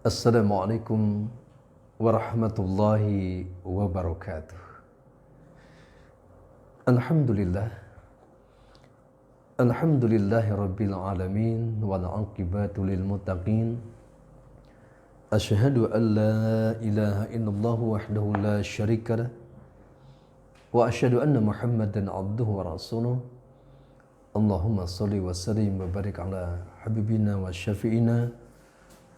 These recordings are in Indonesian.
Assalamualaikum warahmatullahi wabarakatuh. Alhamdulillah. Alhamdulillahi rabbil alamin wal aqibatu lil muttaqin. Asyhadu an la ilaha illallah wahdahu la syarika lah wa asyhadu anna Muhammadan abduhu wa rasuluh. Allahumma shalli wa sallim wa barik ala habibina wa syafi'ina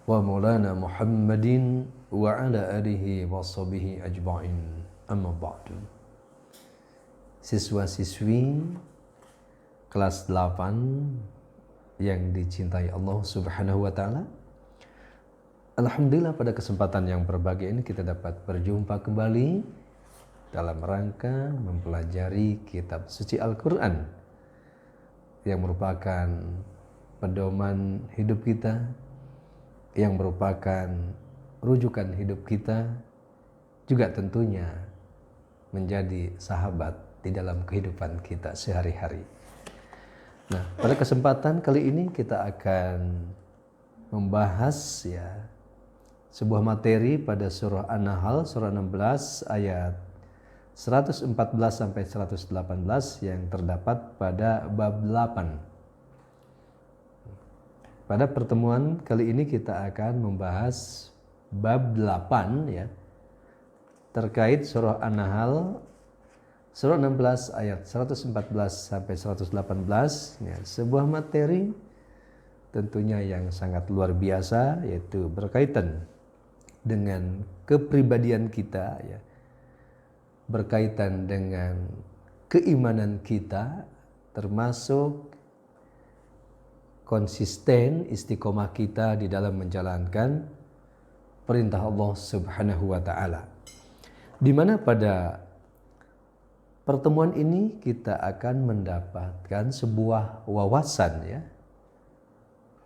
wa maulana Muhammadin wa ala alihi wa sahbihi ajma'in. Amma ba'du. Siswa-siswi kelas 8 yang dicintai Allah Subhanahu wa taala. Alhamdulillah pada kesempatan yang berbahagia ini kita dapat berjumpa kembali dalam rangka mempelajari kitab suci Al-Qur'an yang merupakan pedoman hidup kita, yang merupakan rujukan hidup kita, juga tentunya menjadi sahabat di dalam kehidupan kita sehari-hari. Nah, pada kesempatan kali ini kita akan membahas sebuah materi pada surah An-Nahl, surah 16 ayat 114 sampai 118 yang terdapat pada bab 8. Pada pertemuan kali ini kita akan membahas bab 8 terkait surah An-Nahl surah 16 ayat 114 sampai 118 sebuah materi tentunya yang sangat luar biasa, yaitu berkaitan dengan kepribadian kita berkaitan dengan keimanan kita, termasuk konsisten istiqomah kita di dalam menjalankan perintah Allah Subhanahu wa taala. Di mana pada pertemuan ini kita akan mendapatkan sebuah wawasan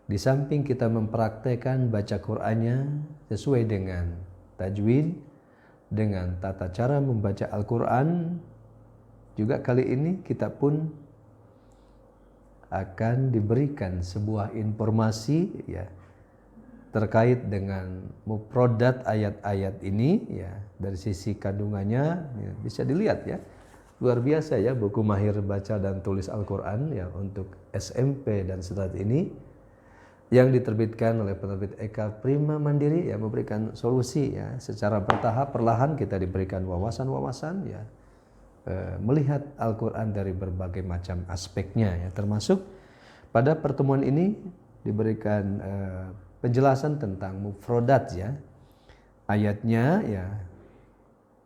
Di samping kita mempraktekkan baca Qur'annya sesuai dengan tajwid, dengan tata cara membaca Al-Qur'an, juga kali ini kita pun akan diberikan sebuah informasi terkait dengan mufradat ayat-ayat ini dari sisi kandungannya bisa dilihat luar biasa buku mahir baca dan tulis Al-Qur'an untuk SMP dan saat ini yang diterbitkan oleh penerbit Eka Prima Mandiri memberikan solusi secara bertahap, perlahan kita diberikan wawasan-wawasan melihat Al-Quran dari berbagai macam aspeknya termasuk pada pertemuan ini diberikan penjelasan tentang mufradat ayatnya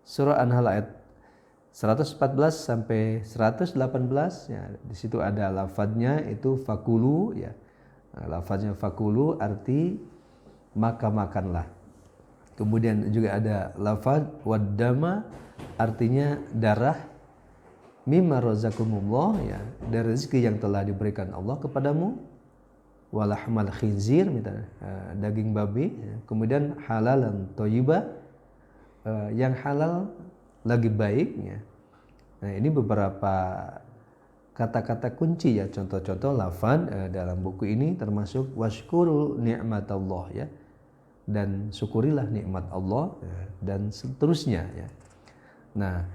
surah An-Nahl ayat 114 sampai 118 di situ ada lafadznya itu fakulu lafadznya fakulu arti maka makanlah. Kemudian juga ada lafadz waddama artinya darah, mimma razaqakumullah dari rezeki yang telah diberikan Allah kepadamu, walahmal khinzir daging babi, kemudian halalan thayyiba yang halal lagi baik Nah, ini beberapa kata-kata kunci contoh-contoh lafaz dalam buku ini, termasuk washkuru ni'matallah dan syukurilah nikmat Allah dan seterusnya Nah,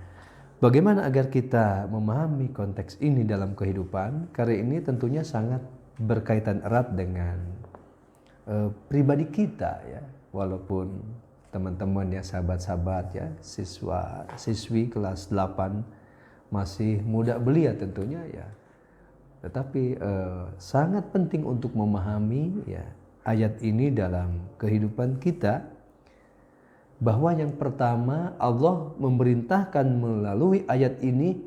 bagaimana agar kita memahami konteks ini dalam kehidupan? Karena ini tentunya sangat berkaitan erat dengan pribadi kita Walaupun teman-teman sahabat-sahabat siswa-siswi kelas 8 masih muda belia tentunya tetapi sangat penting untuk memahami ayat ini dalam kehidupan kita, bahwa yang pertama Allah memerintahkan melalui ayat ini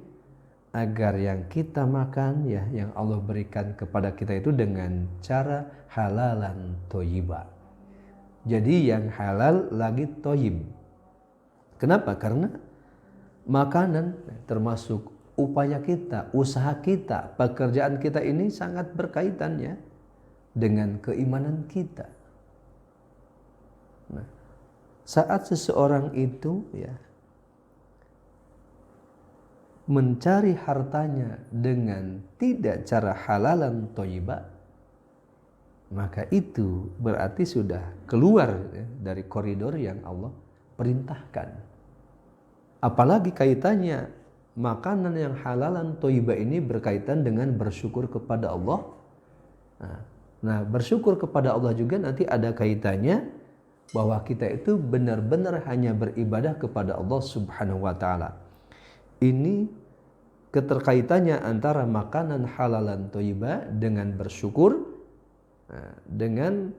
agar yang kita makan yang Allah berikan kepada kita itu dengan cara halalan thayyiba. Jadi yang halal lagi thayyib. Kenapa? Karena makanan termasuk upaya kita, usaha kita, pekerjaan kita ini sangat berkaitan dengan keimanan kita. Nah, saat seseorang itu mencari hartanya dengan tidak cara halalan thayyibah, maka itu berarti sudah keluar dari koridor yang Allah perintahkan. Apalagi kaitannya makanan yang halalan thayyibah ini berkaitan dengan bersyukur kepada Allah. Nah, bersyukur kepada Allah juga nanti ada kaitannya bahwa kita itu benar-benar hanya beribadah kepada Allah Subhanahu wa taala. Ini keterkaitannya antara makanan halalan thayyibah dengan bersyukur, dengan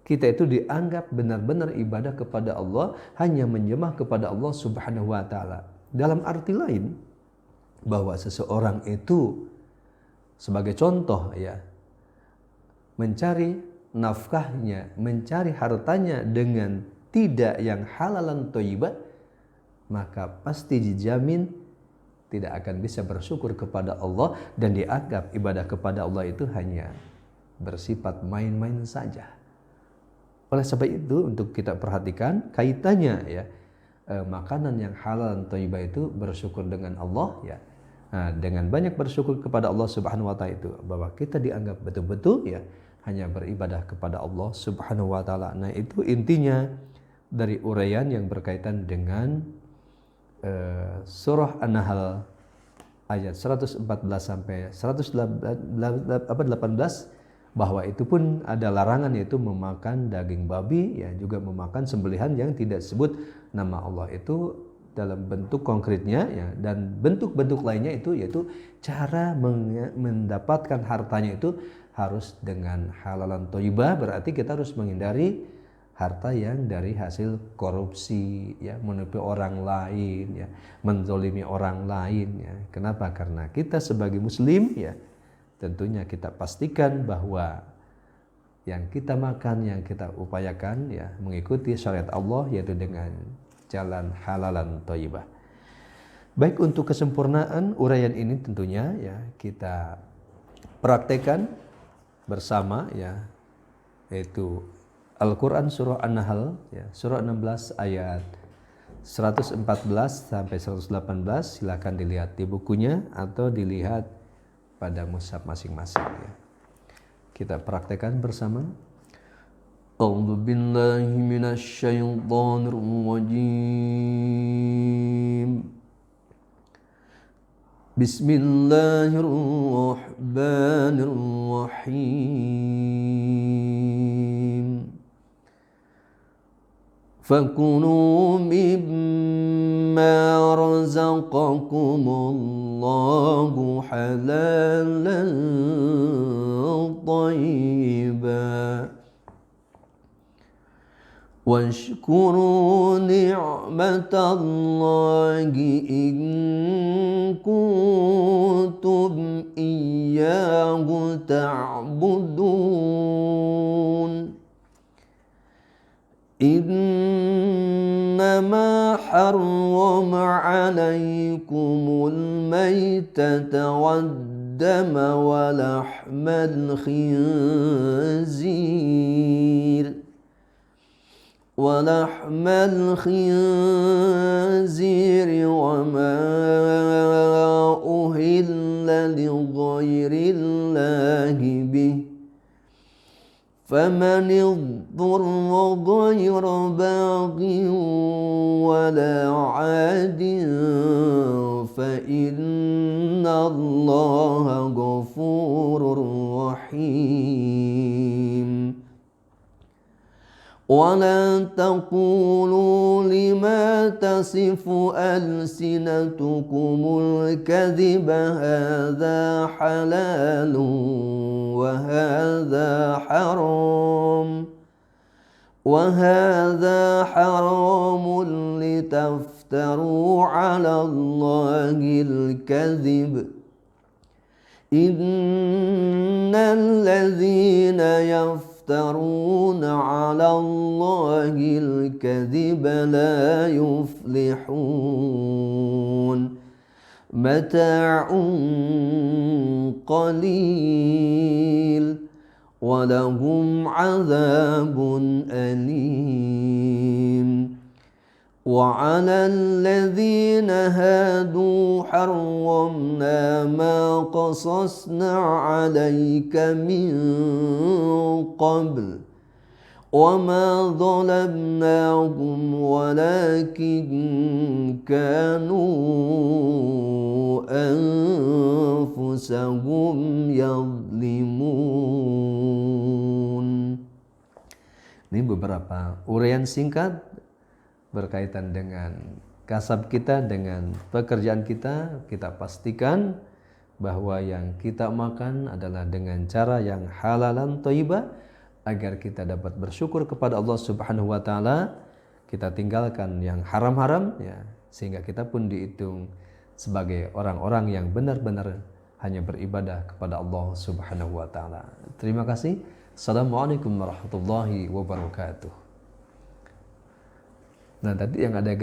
kita itu dianggap benar-benar ibadah kepada Allah, hanya menyembah kepada Allah Subhanahu wa taala. Dalam arti lain, bahwa seseorang itu sebagai contoh ya, mencari nafkahnya, mencari hartanya dengan tidak yang halalan thayyibah, maka pasti dijamin tidak akan bisa bersyukur kepada Allah, dan dianggap ibadah kepada Allah itu hanya bersifat main-main saja. Oleh sebab itu untuk kita perhatikan kaitannya ya, makanan yang halal dan thayyibah itu bersyukur dengan Allah ya. Nah, dengan banyak bersyukur kepada Allah Subhanahu wa taala itu bahwa kita dianggap betul-betul ya hanya beribadah kepada Allah Subhanahu wa taala. Nah, itu intinya dari uraian yang berkaitan dengan surah An-Nahl ayat 114 sampai 118, bahwa itu pun ada larangan, yaitu memakan daging babi ya, juga memakan sembelihan yang tidak disebut nama Allah itu dalam bentuk konkretnya ya, dan bentuk-bentuk lainnya itu yaitu cara mendapatkan hartanya itu harus dengan halalan thayyibah, berarti kita harus menghindari harta yang dari hasil korupsi ya, menipu orang lain ya, menzolimi orang lain ya. Kenapa? Karena kita sebagai muslim ya, tentunya kita pastikan bahwa yang kita makan, yang kita upayakan ya mengikuti syariat Allah, yaitu dengan jalan halalan thayyibah. Baik, untuk kesempurnaan uraian ini tentunya ya kita praktekkan bersama ya, yaitu Al-Quran surah An-Nahl ya, surah 16 ayat 114 sampai 118. Silakan dilihat di bukunya atau dilihat pada mushaf masing-masing ya. Kita praktekkan bersama. A'udzu billahi minasy syaithanir rajim. Bismillahirrahmanirrahim. فَكُلُوا مِمَّا رَزَقَكُمُ اللَّهُ حَلَالًا طَيِّبًا وَاشْكُرُوا نِعْمَةَ اللَّهِ إِن كُنتُمْ إِيَّاهُ تَعْبُدُونَ إنما حرم عليكم الميتة والدم ولحم الخنزير وما أهل لغير الله به فمن اضطر غير باغ ولا عاد فإن الله غفور رحيم ولا تقولوا لما تصف ألسنتكم الكذب هذا حلال وهذا حرام لتفتروا على الله الكذب إن الذين يفترون على الله الكذب لا يفلحون متاع قليل ولهم عذاب أليم وعلى الذين هادوا حرمنا ما قصصنا عليك من قبل وما ظلمناهم ولكن كانوا أنفسهم يظلمون. Ini beberapa uraian singkat berkaitan dengan kasab kita, dengan pekerjaan kita. Kita pastikan bahwa yang kita makan adalah dengan cara yang halalan thayyibah, agar kita dapat bersyukur kepada Allah Subhanahu wa taala. Kita tinggalkan yang haram-haram ya, sehingga kita pun dihitung sebagai orang-orang yang benar-benar hanya beribadah kepada Allah Subhanahu wa taala. Terima kasih. Assalamualaikum warahmatullahi wabarakatuh. Nah, tadi yang ada